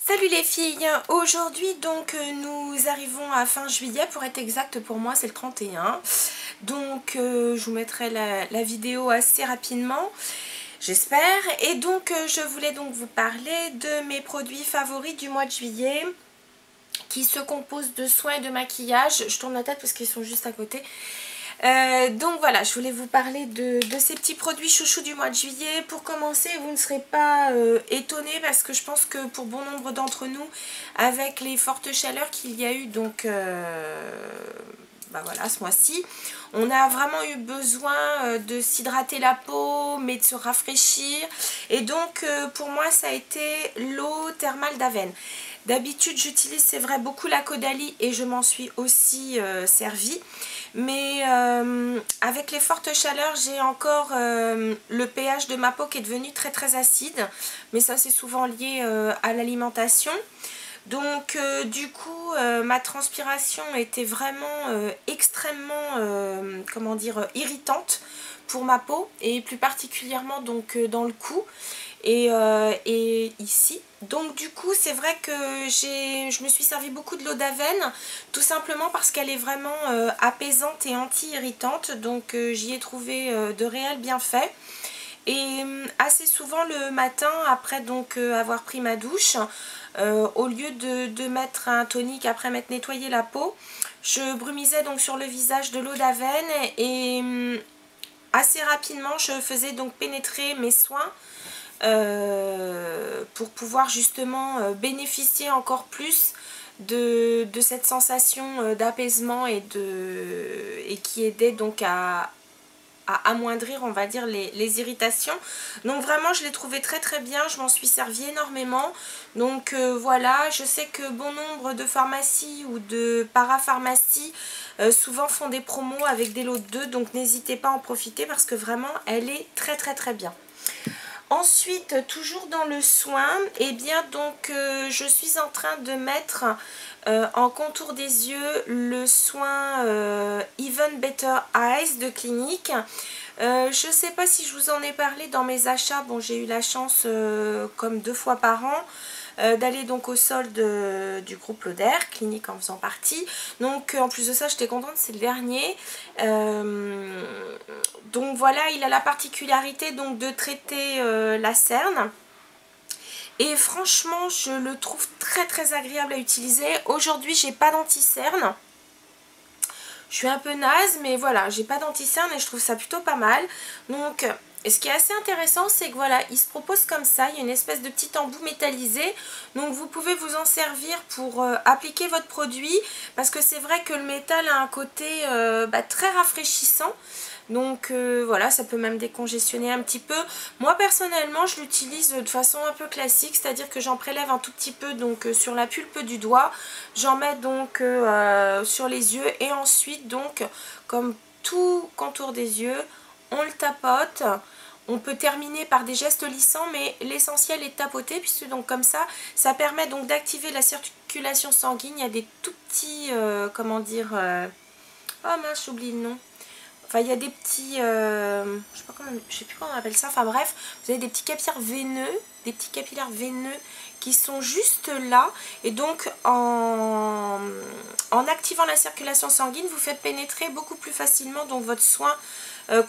Salut les filles, aujourd'hui donc nous arrivons à fin juillet, pour être exact pour moi c'est le 31. Donc je vous mettrai la vidéo assez rapidement, j'espère. Et donc je voulais donc vous parler de mes produits favoris du mois de juillet, qui se composent de soins et de maquillage. Je tourne la tête parce qu'ils sont juste à côté. Donc voilà, je voulais vous parler de ces petits produits chouchous du mois de juillet. Pour commencer, vous ne serez pas étonnés, parce que je pense que pour bon nombre d'entre nous, avec les fortes chaleurs qu'il y a eu donc voilà, ce mois-ci, on a vraiment eu besoin de s'hydrater la peau, mais de se rafraîchir. Et donc pour moi ça a été l'eau thermale d'Aven. D'habitude j'utilise, c'est vrai, beaucoup la Caudalie et je m'en suis aussi servie. Mais avec les fortes chaleurs, j'ai encore le pH de ma peau qui est devenu très acide. Mais ça c'est souvent lié à l'alimentation. Donc du coup ma transpiration était vraiment extrêmement comment dire, irritante pour ma peau, et plus particulièrement donc dans le cou et ici. Donc du coup c'est vrai que je me suis servi beaucoup de l'eau d'Aven, tout simplement parce qu'elle est vraiment apaisante et anti-irritante. Donc j'y ai trouvé de réels bienfaits. Et assez souvent le matin, après donc avoir pris ma douche, au lieu de mettre un tonique après m'être nettoyé la peau, je brumisais donc sur le visage de l'eau d'Aven, et assez rapidement je faisais donc pénétrer mes soins pour pouvoir justement bénéficier encore plus de cette sensation d'apaisement et qui aidait donc à amoindrir, on va dire, les irritations. Donc vraiment je l'ai trouvé très bien, je m'en suis servi énormément. Donc voilà, je sais que bon nombre de pharmacies ou de parapharmacies souvent font des promos avec des lots de 2, donc n'hésitez pas à en profiter parce que vraiment elle est très bien. Ensuite, toujours dans le soin, et bien donc je suis en train de mettre en contour des yeux le soin Even Better Eyes de Clinique. Je ne sais pas si je vous en ai parlé dans mes achats. Bon, j'ai eu la chance, comme 2 fois par an, d'aller donc au solde du groupe Lauder, Clinique en faisant partie. Donc en plus de ça, j'étais contente, c'est le dernier. Donc voilà, il a la particularité donc de traiter la cerne. Et franchement, je le trouve très agréable à utiliser. Aujourd'hui, j'ai pas d'anti-cerne. Je suis un peu naze, mais voilà, j'ai pas d'anti-cerne et je trouve ça plutôt pas mal. Donc ce qui est assez intéressant, c'est que voilà, il se propose comme ça, il y a une espèce de petit embout métallisé. Donc vous pouvez vous en servir pour appliquer votre produit, parce que c'est vrai que le métal a un côté très rafraîchissant. Donc voilà, ça peut même décongestionner un petit peu. Moi personnellement je l'utilise de façon un peu classique, c'est-à-dire que j'en prélève un tout petit peu donc sur la pulpe du doigt, j'en mets donc sur les yeux, et ensuite donc comme tout contour des yeux, on le tapote. On peut terminer par des gestes lissants, mais l'essentiel est de tapoter, puisque donc comme ça permet donc d'activer la circulation sanguine. Il y a des tout petits, comment dire, oh mince, j'oublie le nom. Enfin, il y a des petits, je sais plus comment on appelle ça, enfin bref, vous avez des petits capillaires veineux qui sont juste là, et donc en activant la circulation sanguine, vous faites pénétrer beaucoup plus facilement donc votre soin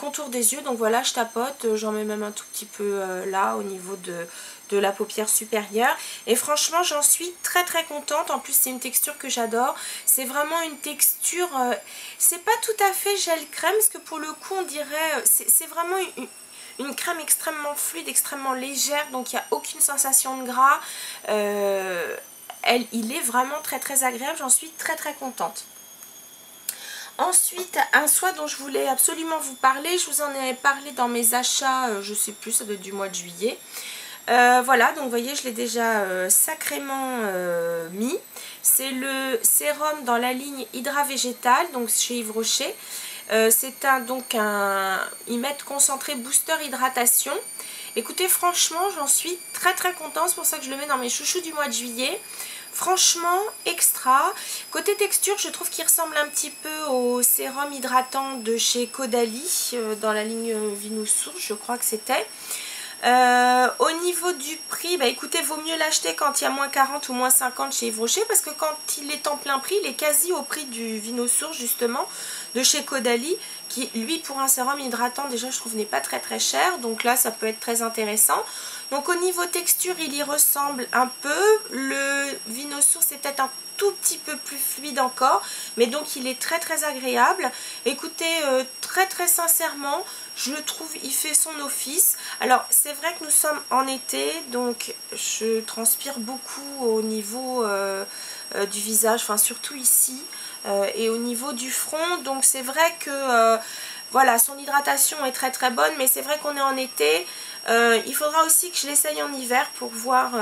contour des yeux. Donc voilà, je tapote, j'en mets même un tout petit peu là au niveau de la paupière supérieure, et franchement j'en suis très contente. En plus c'est une texture que j'adore, c'est vraiment une texture, c'est pas tout à fait gel crème, parce que pour le coup on dirait, c'est vraiment une crème extrêmement fluide, extrêmement légère, donc il n'y a aucune sensation de gras. Il est vraiment très agréable, j'en suis très contente. Ensuite, un soin dont je voulais absolument vous parler, je vous en ai parlé dans mes achats, je sais plus, ça doit être du mois de juillet. Voilà, donc vous voyez, je l'ai déjà sacrément mis. C'est le sérum dans la ligne Hydra Végétal, donc chez Yves Rocher. C'est donc ils mettent concentré booster hydratation. Écoutez, franchement, j'en suis très contente, c'est pour ça que je le mets dans mes chouchous du mois de juillet. Franchement, extra. Côté texture, je trouve qu'il ressemble un petit peu au sérum hydratant de chez Caudalie, dans la ligne Vinous Source, je crois que c'était. Au niveau du prix, bah écoutez, vaut mieux l'acheter quand il y a moins 40 ou moins 50 chez Yves Rocher, parce que quand il est en plein prix, il est quasi au prix du Vinosource justement, de chez Caudalie, qui lui pour un sérum hydratant déjà je trouve n'est pas très cher, donc là ça peut être très intéressant. Donc au niveau texture il y ressemble un peu, le Vinosource est peut-être un tout petit peu plus fluide encore, mais donc il est très agréable. Écoutez, très sincèrement, je le trouve, il fait son office. Alors c'est vrai que nous sommes en été, donc je transpire beaucoup au niveau du visage, enfin surtout ici, et au niveau du front, donc c'est vrai que voilà, son hydratation est très bonne, mais c'est vrai qu'on est en été. Il faudra aussi que je l'essaye en hiver pour voir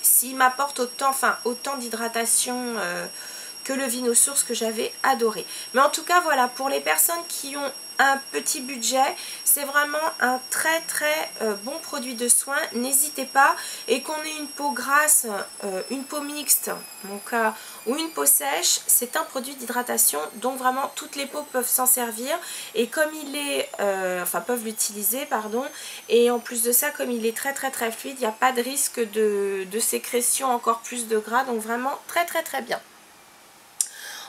s'il m'apporte autant d'hydratation que le Vinosource que j'avais adoré. Mais en tout cas, voilà, pour les personnes qui ont un petit budget, c'est vraiment un très bon produit de soin. N'hésitez pas, et qu'on ait une peau grasse, une peau mixte, mon cas, ou une peau sèche, c'est un produit d'hydratation, donc vraiment toutes les peaux peuvent s'en servir, et comme il est, peuvent l'utiliser, pardon, et en plus de ça, comme il est très fluide, il n'y a pas de risque de sécrétion encore plus de gras, donc vraiment très bien.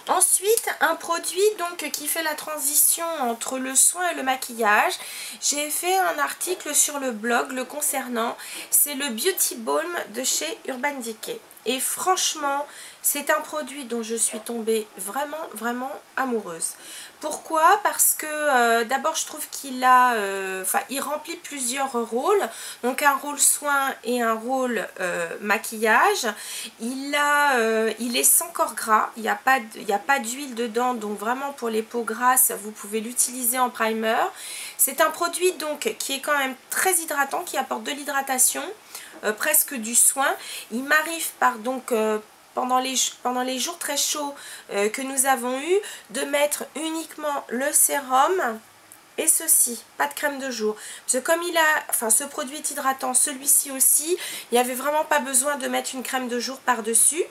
Ensuite, un produit donc qui fait la transition entre le soin et le maquillage. J'ai fait un article sur le blog le concernant. C'est le Beauty Balm de chez Urban Decay. Et franchement, c'est un produit dont je suis tombée vraiment amoureuse. Pourquoi? Parce que d'abord je trouve qu'il a, il remplit plusieurs rôles. Donc un rôle soin et un rôle maquillage. Il est sans corps gras, il n'y a pas d'huile dedans, donc vraiment pour les peaux grasses, vous pouvez l'utiliser en primer. C'est un produit donc qui est quand même très hydratant, qui apporte de l'hydratation, presque du soin. Il m'arrive pendant les jours très chauds que nous avons eu, de mettre uniquement le sérum et ceci, pas de crème de jour. Parce que comme ce produit est hydratant, celui-ci aussi, il n'y avait vraiment pas besoin de mettre une crème de jour par-dessus.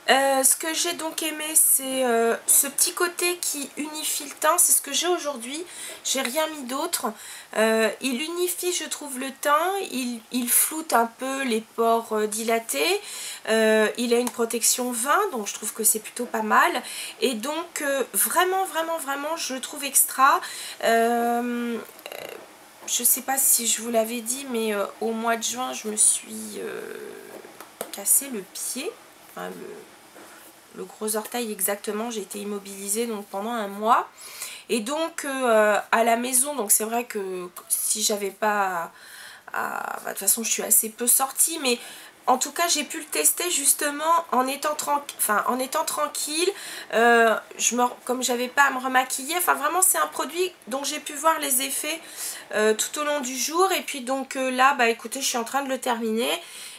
Ce que j'ai donc aimé, c'est ce petit côté qui unifie le teint. C'est ce que j'ai aujourd'hui, j'ai rien mis d'autre. Il unifie, je trouve, le teint, il floute un peu les pores dilatés, il a une protection 20, donc je trouve que c'est plutôt pas mal. Et donc vraiment je le trouve extra. Je sais pas si je vous l'avais dit, mais au mois de juin je me suis cassé le pied, enfin le gros orteil exactement, j'ai été immobilisée donc pendant un mois. Et donc à la maison, donc c'est vrai que si j'avais pas de toute façon je suis assez peu sortie, mais en tout cas j'ai pu le tester justement en étant tranquille, comme j'avais pas à me remaquiller. Enfin vraiment c'est un produit dont j'ai pu voir les effets tout au long du jour. Et puis donc là bah écoutez, je suis en train de le terminer.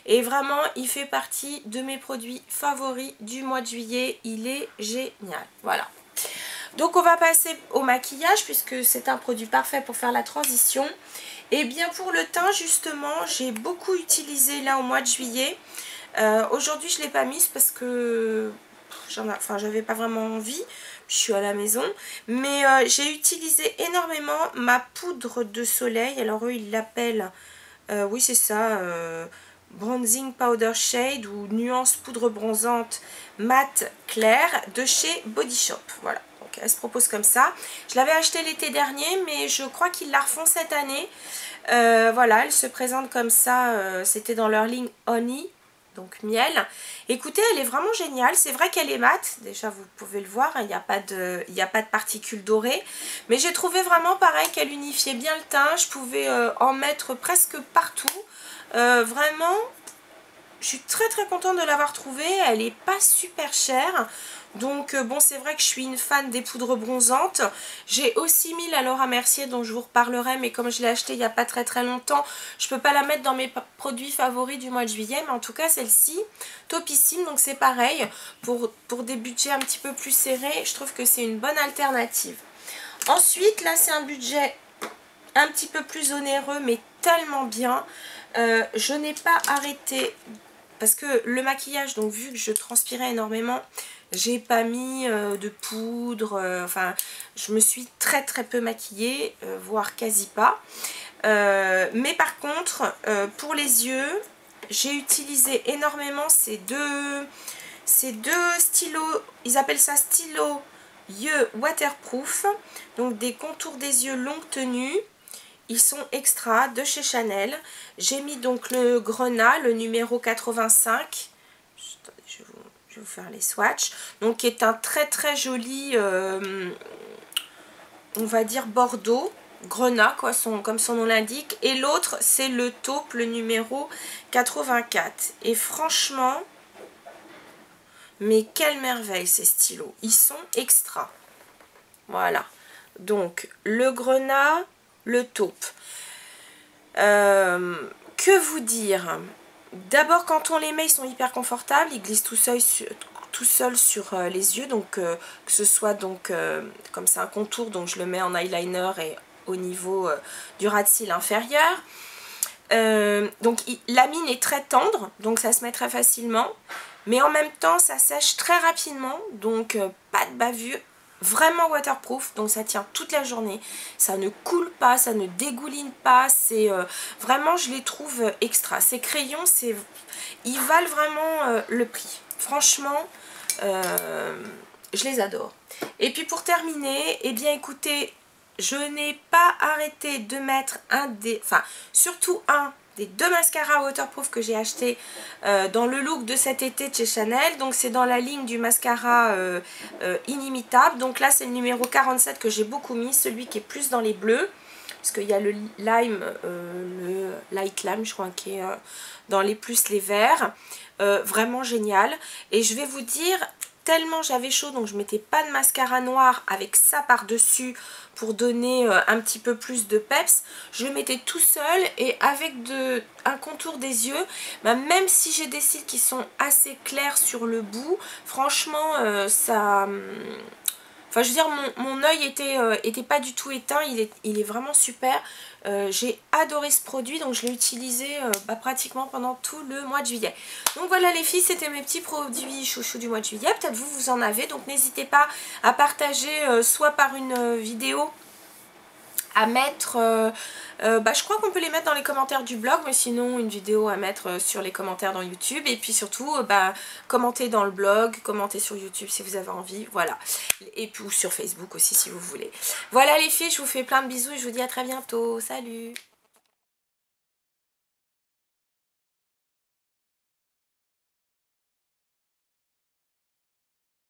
Et vraiment, il fait partie de mes produits favoris du mois de juillet. Il est génial. Voilà. Donc on va passer au maquillage, puisque c'est un produit parfait pour faire la transition. Et bien pour le teint, justement, j'ai beaucoup utilisé là au mois de juillet. Aujourd'hui, je ne l'ai pas mise parce que j'avais pas vraiment envie. Je suis à la maison. Mais j'ai utilisé énormément ma poudre de soleil. Alors eux, ils l'appellent... oui, c'est ça... Bronzing Powder Shade ou nuance poudre bronzante mat claire de chez Body Shop. Voilà, donc elle se propose comme ça. Je l'avais acheté l'été dernier, mais je crois qu'ils la refont cette année. Voilà, elle se présente comme ça. C'était dans leur ligne Honey, donc miel. Écoutez, elle est vraiment géniale. C'est vrai qu'elle est mate. Déjà, vous pouvez le voir, hein, il n'y a pas de particules dorées. Mais j'ai trouvé vraiment pareil qu'elle unifiait bien le teint. Je pouvais en mettre presque partout. Vraiment, je suis très contente de l'avoir trouvée. Elle n'est pas super chère. Donc bon, c'est vrai que je suis une fan des poudres bronzantes. J'ai aussi mis la Laura Mercier dont je vous reparlerai, mais comme je l'ai acheté il n'y a pas très longtemps, je peux pas la mettre dans mes produits favoris du mois de juillet. Mais en tout cas celle-ci, topissime. Donc c'est pareil, pour des budgets un petit peu plus serrés, je trouve que c'est une bonne alternative. Ensuite là c'est un budget un petit peu plus onéreux, mais tellement bien. Je n'ai pas arrêté parce que le maquillage, donc vu que je transpirais énormément, j'ai pas mis de poudre, enfin je me suis très peu maquillée, voire quasi pas. Mais par contre, pour les yeux, j'ai utilisé énormément ces deux stylos, ils appellent ça stylo yeux waterproof, donc des contours des yeux longue tenue. Ils sont extra de chez Chanel. J'ai mis donc le grenat, le numéro 85. Je vais vous faire les swatchs. Donc qui est un très très joli, on va dire bordeaux, grenat quoi, comme son nom l'indique. Et l'autre c'est le taupe, le numéro 84. Et franchement, mais quelle merveille ces stylos. Ils sont extra. Voilà. Donc le grenat, le taupe. Que vous dire? D'abord, quand on les met, ils sont hyper confortables. Ils glissent tout seul sur les yeux. Donc que ce soit donc comme c'est un contour, donc je le mets en eyeliner et au niveau du ras de cils inférieur. Donc la mine est très tendre, donc ça se met très facilement. Mais en même temps, ça sèche très rapidement. Donc pas de bavure. Vraiment waterproof, donc ça tient toute la journée, ça ne coule pas, ça ne dégouline pas, c'est vraiment, je les trouve extra. Ces crayons, ils valent vraiment le prix, franchement, je les adore. Et puis pour terminer, eh bien écoutez, je n'ai pas arrêté de mettre surtout un des deux mascaras waterproof que j'ai acheté dans le look de cet été de chez Chanel. Donc c'est dans la ligne du mascara inimitable. Donc là c'est le numéro 47 que j'ai beaucoup mis, celui qui est plus dans les bleus. Parce qu'il y a le lime, le light lime je crois qui est dans les plus les verts. Vraiment génial. Et je vais vous dire, tellement j'avais chaud, donc je mettais pas de mascara noir avec ça par dessus pour donner un petit peu plus de peps. Je le mettais tout seul et avec un contour des yeux, bah, même si j'ai des cils qui sont assez clairs sur le bout, franchement ça... Enfin je veux dire, mon œil était pas du tout éteint, il est vraiment super. J'ai adoré ce produit, donc je l'ai utilisé pratiquement pendant tout le mois de juillet. Donc voilà les filles, c'était mes petits produits chouchous du mois de juillet. Peut-être vous en avez, donc n'hésitez pas à partager soit par une vidéo, à mettre, je crois qu'on peut les mettre dans les commentaires du blog, mais sinon une vidéo à mettre sur les commentaires dans YouTube, et puis surtout commentez dans le blog, commentez sur YouTube si vous avez envie, voilà, et puis ou sur Facebook aussi si vous voulez. Voilà les filles, je vous fais plein de bisous et je vous dis à très bientôt, salut.